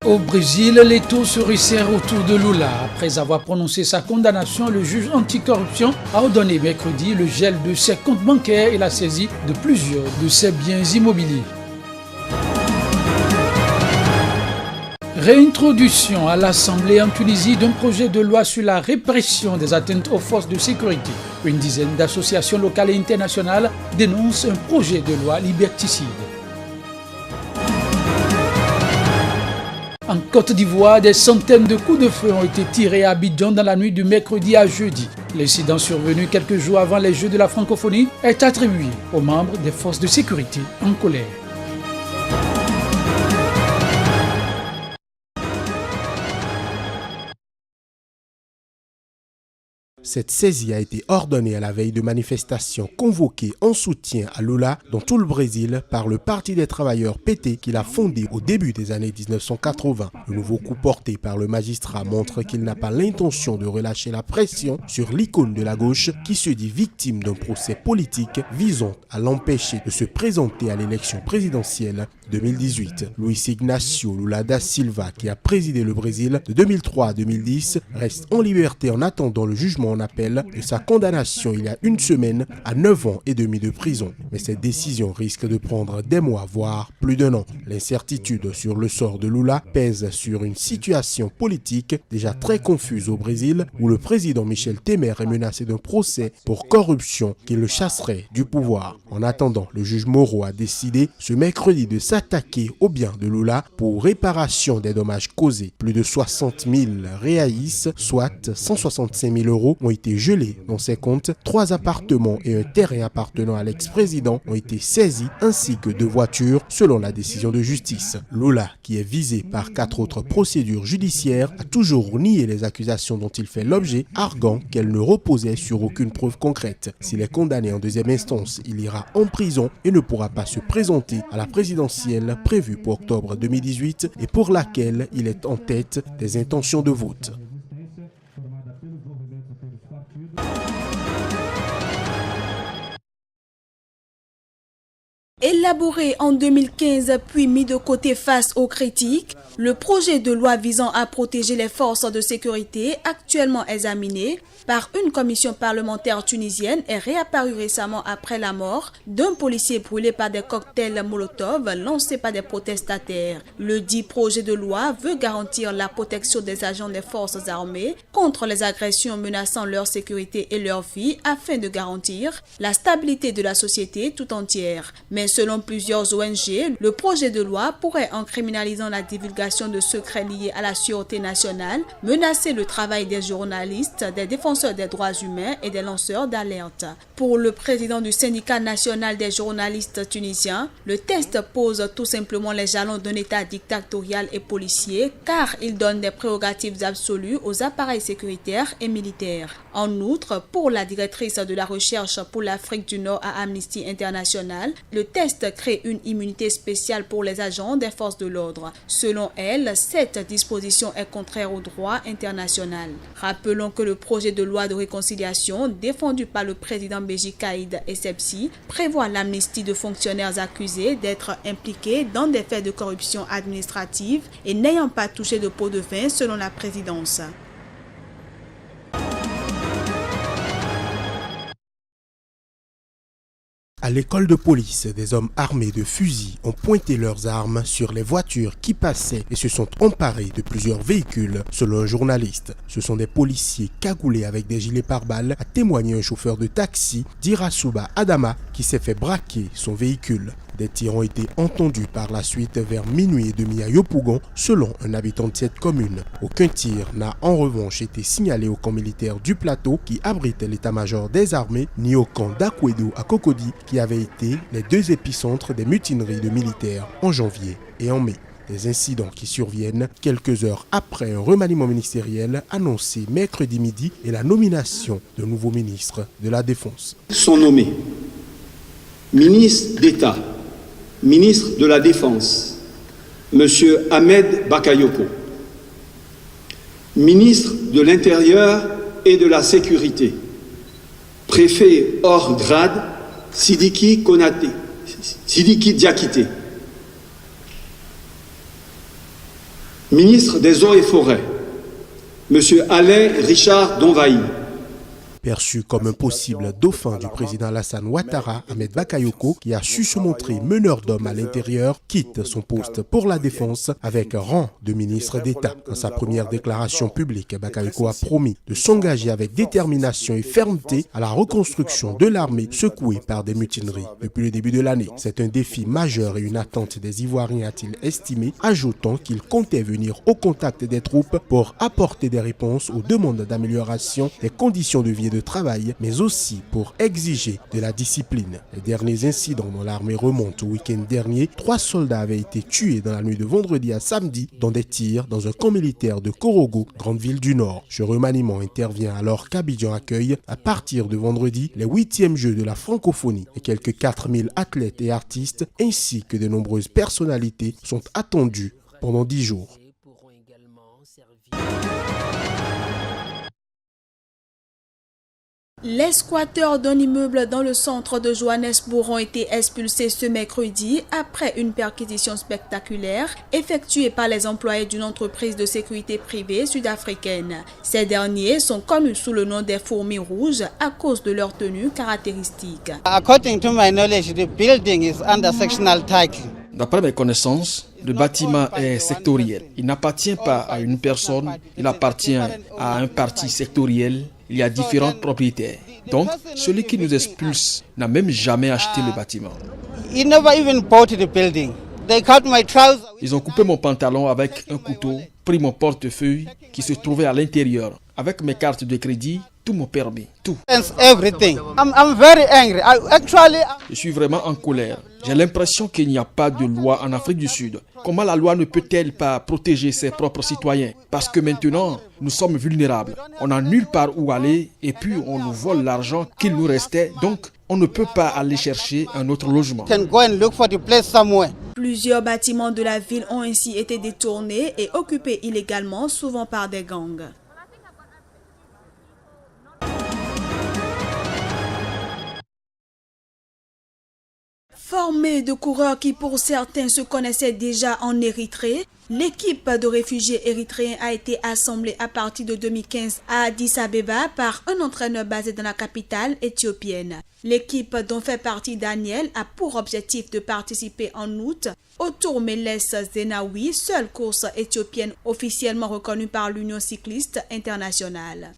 Au Brésil, les taux se resserrent autour de Lula. Après avoir prononcé sa condamnation, le juge anticorruption a ordonné mercredi le gel de ses comptes bancaires et la saisie de plusieurs de ses biens immobiliers. Réintroduction à l'Assemblée en Tunisie d'un projet de loi sur la répression des atteintes aux forces de sécurité. Une dizaine d'associations locales et internationales dénoncent un projet de loi liberticide. En Côte d'Ivoire, des centaines de coups de feu ont été tirés à Abidjan dans la nuit du mercredi à jeudi. L'incident survenu quelques jours avant les Jeux de la francophonie est attribué aux membres des forces de sécurité en colère. Cette saisie a été ordonnée à la veille de manifestations convoquées en soutien à Lula dans tout le Brésil par le Parti des travailleurs PT qu'il a fondé au début des années 1980. Le nouveau coup porté par le magistrat montre qu'il n'a pas l'intention de relâcher la pression sur l'icône de la gauche qui se dit victime d'un procès politique visant à l'empêcher de se présenter à l'élection présidentielle 2018. Luiz Inácio Lula da Silva, qui a présidé le Brésil de 2003 à 2010, reste en liberté en attendant le jugement en appel de sa condamnation il y a une semaine à 9 ans et demi de prison. Mais cette décision risque de prendre des mois, voire plus d'un an. L'incertitude sur le sort de Lula pèse sur une situation politique déjà très confuse au Brésil, où le président Michel Temer est menacé d'un procès pour corruption qui le chasserait du pouvoir. En attendant, le juge Moro a décidé ce mercredi de s'attaquer aux biens de Lula pour réparation des dommages causés. Plus de 60 000 reais, soit 165 000 euros, ont été gelés dans ses comptes. 3 appartements et un terrain appartenant à l'ex-président ont été saisis, ainsi que 2 voitures, selon la décision de justice. Lula, qui est visé par 4 autres procédures judiciaires, a toujours nié les accusations dont il fait l'objet, arguant qu'elles ne reposaient sur aucune preuve concrète. S'il est condamné en deuxième instance, il ira en prison et ne pourra pas se présenter à la présidentielle prévue pour octobre 2018 et pour laquelle il est en tête des intentions de vote. Élaboré en 2015 puis mis de côté face aux critiques, le projet de loi visant à protéger les forces de sécurité, actuellement examiné par une commission parlementaire tunisienne, est réapparu récemment après la mort d'un policier brûlé par des cocktails Molotov lancés par des protestataires. Le dit projet de loi veut garantir la protection des agents des forces armées contre les agressions menaçant leur sécurité et leur vie afin de garantir la stabilité de la société tout entière. Mais selon plusieurs ONG, le projet de loi pourrait, en criminalisant la divulgation de secrets liés à la sûreté nationale, menacer le travail des journalistes, des défenseurs des droits humains et des lanceurs d'alerte. Pour le président du syndicat national des journalistes tunisiens, le texte pose tout simplement les jalons d'un État dictatorial et policier, car il donne des prérogatives absolues aux appareils sécuritaires et militaires. En outre, pour la directrice de la recherche pour l'Afrique du Nord à Amnesty International, le texte crée une immunité spéciale pour les agents des forces de l'ordre. Selon elle, cette disposition est contraire au droit international. Rappelons que le projet de loi de réconciliation défendu par le président Béji Caïd Essebsi prévoit l'amnistie de fonctionnaires accusés d'être impliqués dans des faits de corruption administrative et n'ayant pas touché de pot de vin selon la présidence. À l'école de police, des hommes armés de fusils ont pointé leurs armes sur les voitures qui passaient et se sont emparés de plusieurs véhicules, selon un journaliste. Ce sont des policiers cagoulés avec des gilets pare-balles, a témoigné un chauffeur de taxi, Dirasuba Adama, qui s'est fait braquer son véhicule. Des tirs ont été entendus par la suite vers minuit et demi à Yopougon, selon un habitant de cette commune. Aucun tir n'a en revanche été signalé au camp militaire du plateau qui abrite l'état-major des armées, ni au camp d'Akwedo à Cocody qui avaient été les 2 épicentres des mutineries de militaires en janvier et en mai. Des incidents qui surviennent quelques heures après un remaniement ministériel annoncé mercredi midi et la nomination de nouveaux ministres de la Défense. Sont nommés ministre d'État, ministre de la Défense, M. Ahmed Bakayoko, ministre de l'Intérieur et de la Sécurité, préfet hors grade, Sidiki Diakité, Ministre des Eaux et Forêts, M. Alain Richard Donvaï. Perçu comme un possible dauphin du président Alassane Ouattara, Ahmed Bakayoko, qui a su se montrer meneur d'hommes à l'intérieur, quitte son poste pour la défense avec rang de ministre d'État. Dans sa première déclaration publique, Bakayoko a promis de s'engager avec détermination et fermeté à la reconstruction de l'armée secouée par des mutineries depuis le début de l'année. C'est un défi majeur et une attente des Ivoiriens, a-t-il estimé, ajoutant qu'il comptait venir au contact des troupes pour apporter des réponses aux demandes d'amélioration des conditions de vie et de travail, mais aussi pour exiger de la discipline. Les derniers incidents dans l'armée remontent au week-end dernier. 3 soldats avaient été tués dans la nuit de vendredi à samedi dans des tirs dans un camp militaire de Korogo, grande ville du Nord. Ce remaniement intervient alors qu'Abidjan accueille, à partir de vendredi, les 8e Jeux de la francophonie et quelques 4000 athlètes et artistes ainsi que de nombreuses personnalités sont attendus pendant 10 jours. Les squatteurs d'un immeuble dans le centre de Johannesburg ont été expulsés ce mercredi après une perquisition spectaculaire effectuée par les employés d'une entreprise de sécurité privée sud-africaine. Ces derniers sont connus sous le nom des fourmis rouges à cause de leur tenue caractéristique. According to my knowledge, the building is under sectional title. D'après mes connaissances, le bâtiment est sectoriel. Il n'appartient pas à une personne, il appartient à un parti sectoriel. Il y a différents propriétaires. Donc, celui qui nous expulse n'a même jamais acheté le bâtiment. He never even bought the building. They cut my trousers. Ils ont coupé mon pantalon avec un couteau, pris mon portefeuille qui se trouvait à l'intérieur, avec mes cartes de crédit, tout mon permis, tout. Everything. I'm very angry. Je suis vraiment en colère. J'ai l'impression qu'il n'y a pas de loi en Afrique du Sud. Comment la loi ne peut-elle pas protéger ses propres citoyens? Parce que maintenant, nous sommes vulnérables. On n'a nulle part où aller et puis on nous vole l'argent qu'il nous restait. Donc, on ne peut pas aller chercher un autre logement. Plusieurs bâtiments de la ville ont ainsi été détournés et occupés illégalement, souvent par des gangs. Formée de coureurs qui pour certains se connaissaient déjà en Érythrée, l'équipe de réfugiés érythréens a été assemblée à partir de 2015 à Addis Abeba par un entraîneur basé dans la capitale éthiopienne. L'équipe dont fait partie Daniel a pour objectif de participer en août au Tour Meles Zenawi, seule course éthiopienne officiellement reconnue par l'Union cycliste internationale.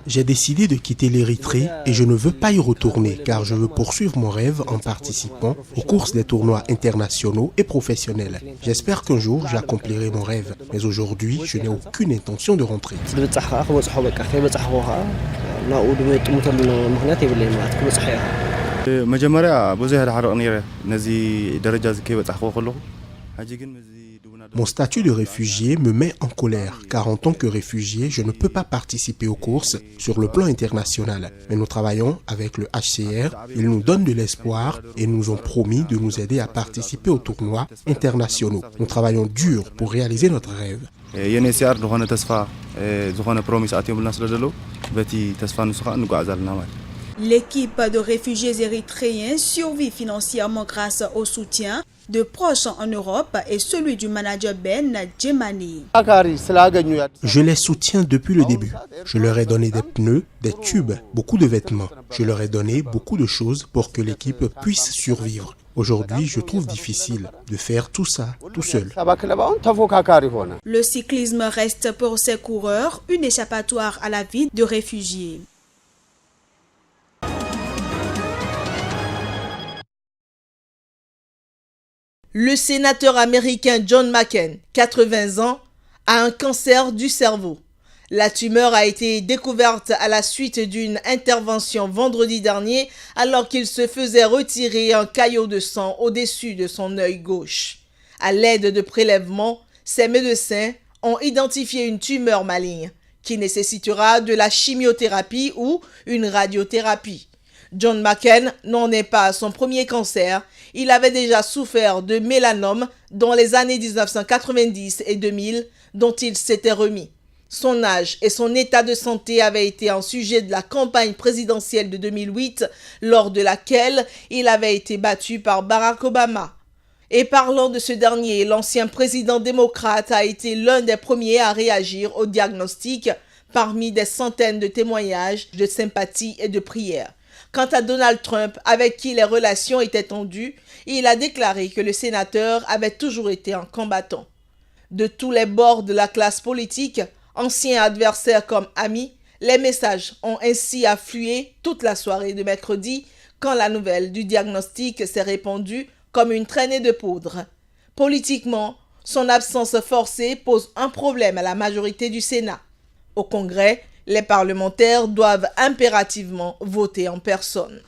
J'ai décidé de quitter l'Érythrée et je ne veux pas y retourner car je veux poursuivre mon rêve en participant aux courses des tournois internationaux et professionnels. J'espère qu'un jour j'accomplirai mon rêve, mais aujourd'hui je n'ai aucune intention de rentrer. Mon statut de réfugié me met en colère, car en tant que réfugié, je ne peux pas participer aux courses sur le plan international. Mais nous travaillons avec le HCR, ils nous donnent de l'espoir et nous ont promis de nous aider à participer aux tournois internationaux. Nous travaillons dur pour réaliser notre rêve. L'équipe de réfugiés érythréens survit financièrement grâce au soutien de proches en Europe et celui du manager Ben Djemani. Je les soutiens depuis le début. Je leur ai donné des pneus, des tubes, beaucoup de vêtements. Je leur ai donné beaucoup de choses pour que l'équipe puisse survivre. Aujourd'hui, je trouve difficile de faire tout ça tout seul. Le cyclisme reste pour ces coureurs une échappatoire à la vie de réfugiés. Le sénateur américain John McCain, 80 ans, a un cancer du cerveau. La tumeur a été découverte à la suite d'une intervention vendredi dernier alors qu'il se faisait retirer un caillot de sang au-dessus de son œil gauche. À l'aide de prélèvements, ces médecins ont identifié une tumeur maligne qui nécessitera de la chimiothérapie ou une radiothérapie. John McCain n'en est pas à son premier cancer. Il avait déjà souffert de mélanome dans les années 1990 et 2000 dont il s'était remis. Son âge et son état de santé avaient été un sujet de la campagne présidentielle de 2008, lors de laquelle il avait été battu par Barack Obama. Et parlant de ce dernier, l'ancien président démocrate a été l'un des premiers à réagir au diagnostic parmi des centaines de témoignages de sympathie et de prières. Quant à Donald Trump, avec qui les relations étaient tendues, il a déclaré que le sénateur avait toujours été un combattant. De tous les bords de la classe politique, anciens adversaires comme amis, les messages ont ainsi afflué toute la soirée de mercredi quand la nouvelle du diagnostic s'est répandue comme une traînée de poudre. Politiquement, son absence forcée pose un problème à la majorité du Sénat. Au Congrès, les parlementaires doivent impérativement voter en personne.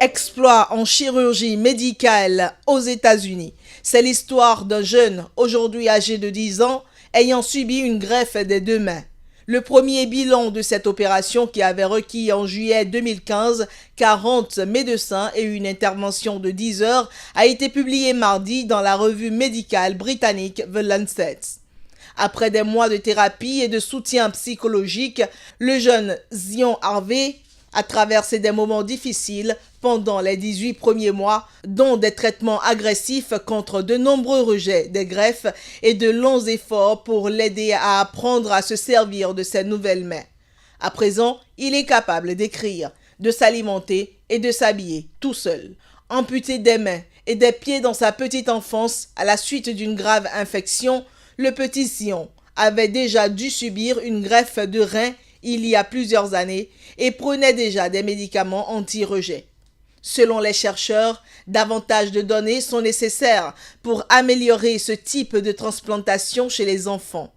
Exploit en chirurgie médicale aux États-Unis. C'est l'histoire d'un jeune, aujourd'hui âgé de 10 ans, ayant subi une greffe des 2 mains. Le premier bilan de cette opération, qui avait requis en juillet 2015 40 médecins et une intervention de 10 heures, a été publié mardi dans la revue médicale britannique The Lancet. Après des mois de thérapie et de soutien psychologique, le jeune Zion Harvey a traversé des moments difficiles pendant les 18 premiers mois, dont des traitements agressifs contre de nombreux rejets des greffes et de longs efforts pour l'aider à apprendre à se servir de ses nouvelles mains. À présent, il est capable d'écrire, de s'alimenter et de s'habiller tout seul. Amputé des mains et des pieds dans sa petite enfance à la suite d'une grave infection, le petit Zion avait déjà dû subir une greffe de rein il y a plusieurs années et prenait déjà des médicaments anti-rejet. Selon les chercheurs, davantage de données sont nécessaires pour améliorer ce type de transplantation chez les enfants.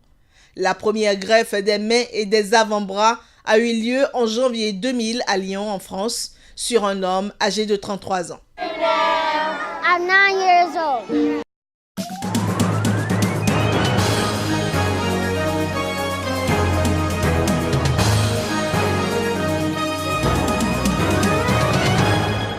La première greffe des mains et des avant-bras a eu lieu en janvier 2000 à Lyon, en France, sur un homme âgé de 33 ans. I'm 9 years old.